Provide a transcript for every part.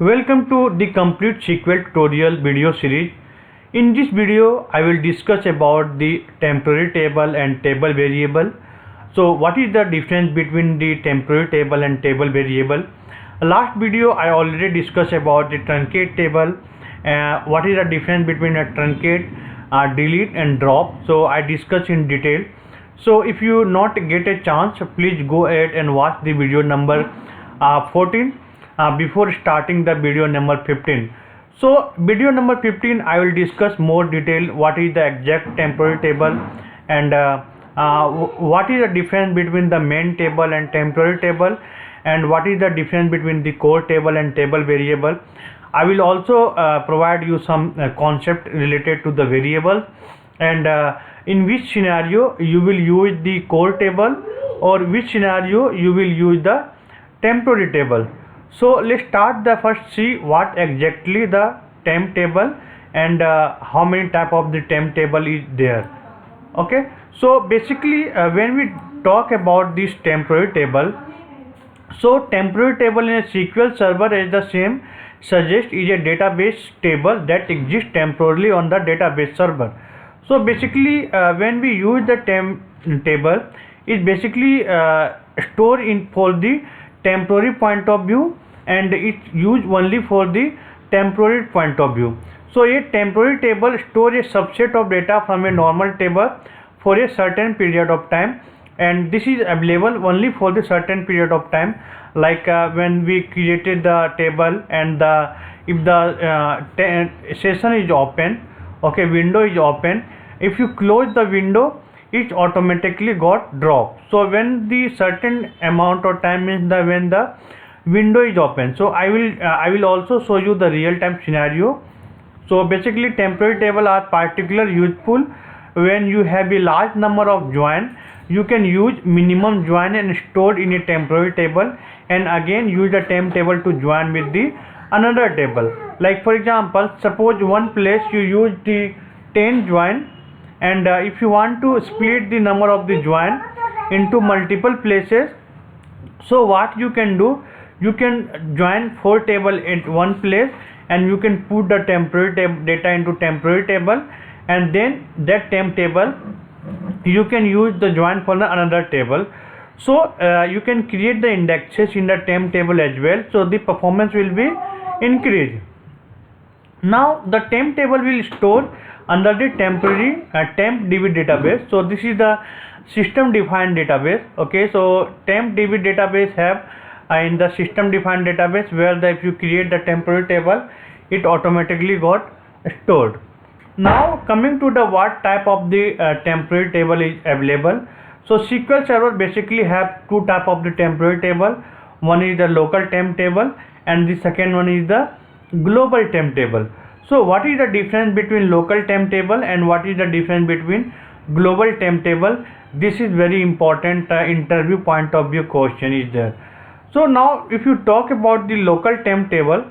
Welcome to the complete SQL tutorial video series. In this video, I will discuss about the temporary table and table variable. So what is the difference between the temporary table and table variable? Last video, I already discussed about the truncate table. What is the difference between a truncate, delete and drop? So I discussed in detail. So if you not get a chance, please go ahead and watch the video number 14 before starting the video number 15. So video number 15 I will discuss more detail what is the exact temporary table and what is the difference between the main table and temporary table, and what is the difference between the core table and table variable. I will also provide you some concept related to the variables, and in which scenario you will use the core table or which scenario you will use the temporary table. So let's start the first see what exactly the temp table and how many type of the temp table is there. Okay, so basically when we talk about this temporary table, so temporary table in a SQL server is the same suggest is a database table that exists temporarily on the database server. So basically when we use the temp table, it basically store in for the temporary point of view and it's used only for the temporary point of view. So a temporary table stores a subset of data from a normal table for a certain period of time, and this is available only for the certain period of time, like when we created the table and if the session is open, okay, window is open, if you close the window it automatically got dropped. So when the certain amount of time means the when the window is open. So I will also show you the real time scenario. So basically temporary table are particularly useful when you have a large number of join. You can use minimum join and stored in a temporary table, and again use the temp table to join with the another table. Like for example, suppose one place you use the 10 join, and if you want to split the number of the join into multiple places, so what you can do, you can join 4 table at one place and you can put the temporary data into temporary table, and then that temp table you can use the join for another table. So you can create the indexes in the temp table as well, so the performance will be increased. Now the temp table will store under the temporary temp db database. So this is the system defined database. Okay, so temp db database have in the system defined database where the if you create the temporary table it automatically got stored. Now coming to the what type of the temporary table is available. So SQL Server basically have two type of the temporary table. One is the local temp table and the second one is the global temp table. So what is the difference between local temp table and what is the difference between global temp table? This is very important interview point of view question is there. So now if you talk about the local temp table,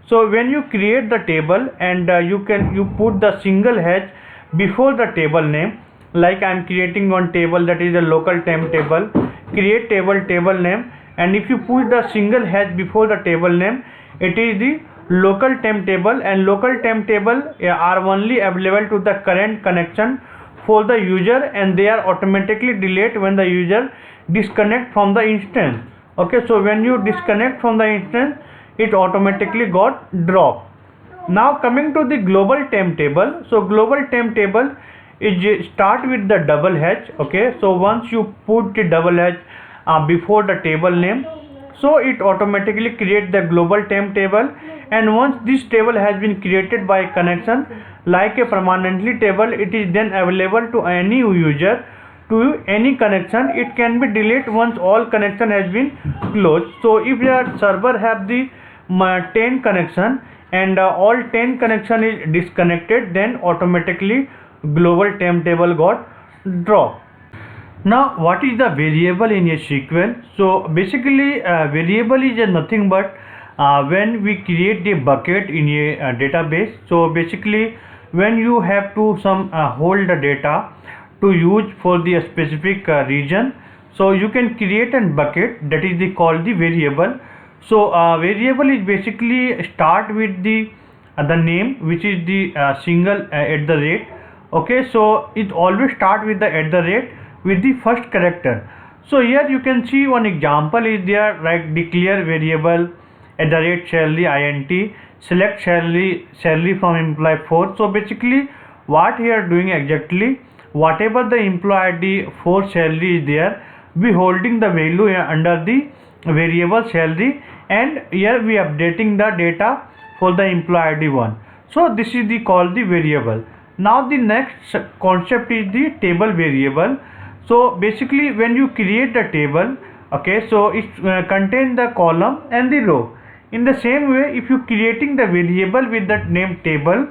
so when you create the table and you put the single hash before the table name, like I am creating one table that is a local temp table, create table name, and if you put the single hash before the table name, it is the local temp table, and local temp table are only available to the current connection for the user, and they are automatically deleted when the user disconnect from the instance. Okay, so when you disconnect from the instance it automatically got dropped. Now coming to the global temp table. So global temp table is start with the double hash. Okay, so once you put the double hash before the table name, so it automatically create the global temp table, and once this table has been created by connection like a permanently table, it is then available to any user to any connection. It can be deleted once all connection has been closed. So if your server have the 10 connection and all 10 connection is disconnected, then automatically global temp table got dropped. Now what is the variable in a SQL? So basically variable is nothing but when we create the bucket in a database. So basically when you have to hold the data to use for the specific region, so you can create a bucket that is called the variable. So variable is basically start with the name, which is the single at the rate. Okay, so it always start with the at the rate with the first character. So here you can see one example is there, like declare variable at the rate salary int, select salary from employee 4. So basically what we are doing exactly, whatever the employee ID 4 salary is there, we holding the value under the variable salary, and here we updating the data for the employee ID 1. So this is the called the variable. Now the next concept is the table variable. So basically when you create the table, okay, so it contain the column and the row. In the same way, if you creating the variable with that name table,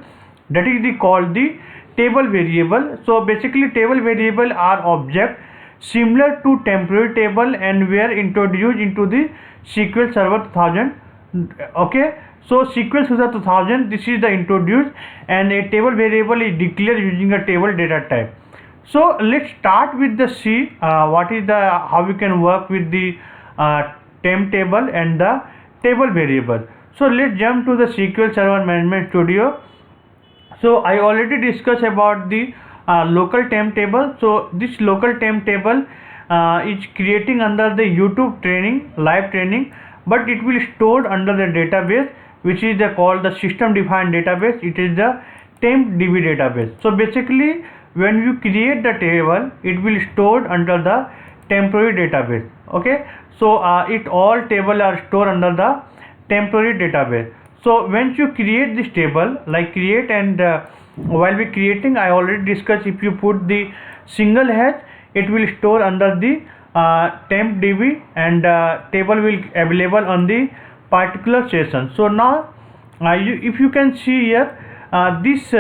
that is the called the table variable. So basically table variable are object similar to temporary table and were introduced into the SQL Server 2000. Okay, so SQL Server 2000, this is the introduced, and a table variable is declared using a table data type. So let's start with the C. What is the how we can work with the temp table and the table variable. So let's jump to the SQL Server Management Studio. So I already discussed about the local temp table. So this local temp table is creating under the YouTube training, live training, but it will stored under the database, which is called the system defined database. It is the tempdb database. So basically when you create the table, it will stored under the temporary database. Okay, so it all table are stored under the temporary database. So once you create this table, like create, and while we creating, I already discussed, if you put the single hash, it will store under the tempdb, and table will available on the particular session. So now if you can see here, this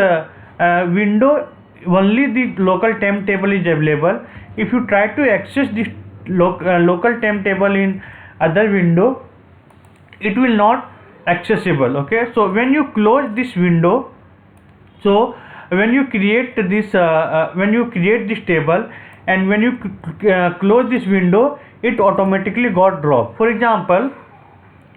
window only the local temp table is available. If you try to access this local temp table in other window, it will not accessible. Okay, so when you close this window, so when you create this table, and when you close this window, it automatically got dropped. For example,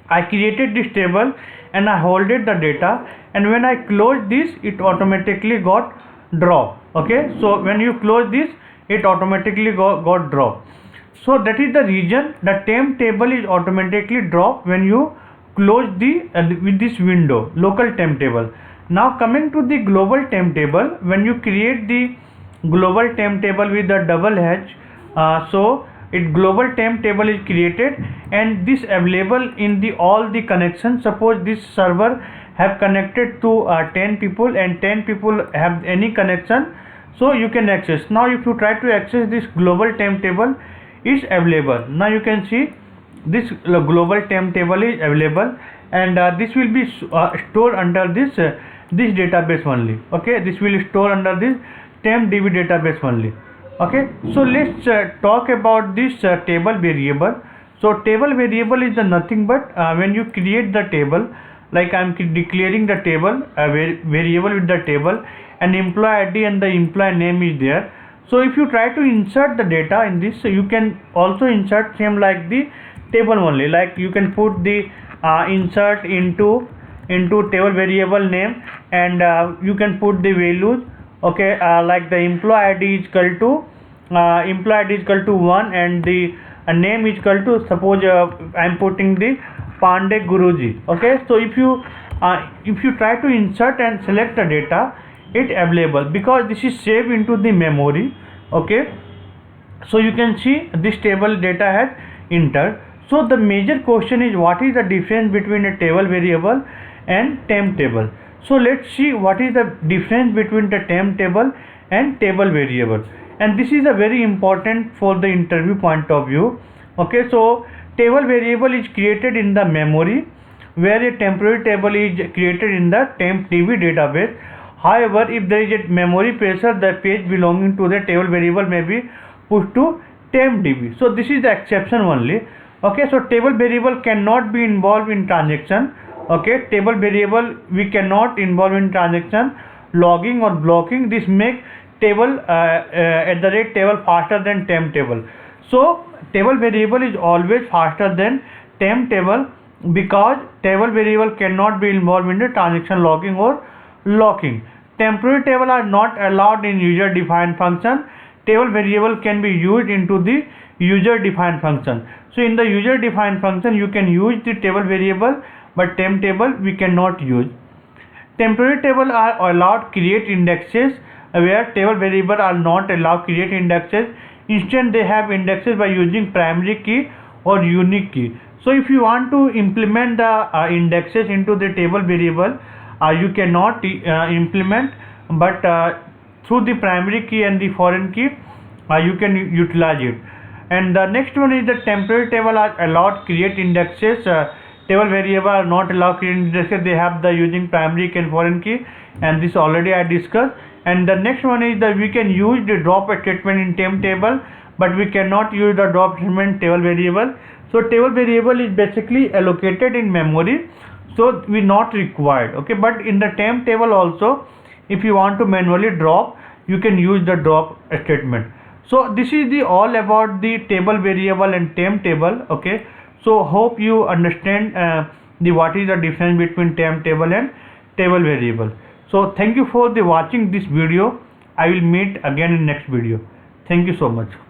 I created this table and I holded the data, and when I close this, it automatically got dropped. Okay, so when you close this, it automatically got dropped. So that is the reason the temp table is automatically dropped when you close the with this window, local temp table. Now coming to the global temp table, when you create the global temp table with the double hash, so it global temp table is created, and this available in the all the connections. Suppose this server have connected to 10 people, and 10 people have any connection, so you can access. Now if you try to access this global temp table, is available. Now you can see this global temp table is available, and this will be stored under this database only. Okay, this will store under this tempdb database only. Okay, so let's talk about this table variable. So table variable is the nothing but when you create the table, like I am declaring the table variable with the table, and employee ID and the employee name is there. So if you try to insert the data in this, so you can also insert same like the table only, like you can put the insert into table variable name, and you can put the values. Okay, like the employee ID is equal to 1, and the name is equal to, suppose I am putting the Pandey Guruji. Okay, so if you try to insert and select the data, it available because this is saved into the memory. Okay, so you can see this table data has entered. So the major question is, what is the difference between a table variable and temp table? So let's see what is the difference between the temp table and table variable, and this is a very important for the interview point of view. Okay, so table variable is created in the memory, where a temporary table is created in the tempdb database. However, if there is a memory pressure, the page belonging to the table variable may be pushed to tempdb. So this is the exception only. Okay, so table variable cannot be involved in transaction. Okay, table variable we cannot involve in transaction, logging or blocking. This make table at the rate table faster than temp table. So table variable is always faster than temp table, because table variable cannot be involved in the transaction logging or locking. Temporary table are not allowed in user defined function. Table variable can be used into the user defined function. So in the user defined function you can use the table variable, but temp table we cannot use. Temporary table are allowed create indexes, where table variable are not allowed create indexes. Instead they have indexes by using primary key or unique key. So if you want to implement the indexes into the table variable, you cannot implement, but through the primary key and the foreign key you can utilize it. And the next one is the temporary table are allowed create indexes. Table variable are not allowed create indexes. They have the using primary key and foreign key, and this already I discussed. And the next one is that we can use the drop statement in temp table, but we cannot use the drop statement in table variable. So table variable is basically allocated in memory, so we not required. Okay, but in the temp table also, if you want to manually drop, you can use the drop statement. So this is the all about the table variable and temp table. Okay, so hope you understand the what is the difference between temp table and table variable. So thank you for the watching this video. I will meet again in next video. Thank you so much.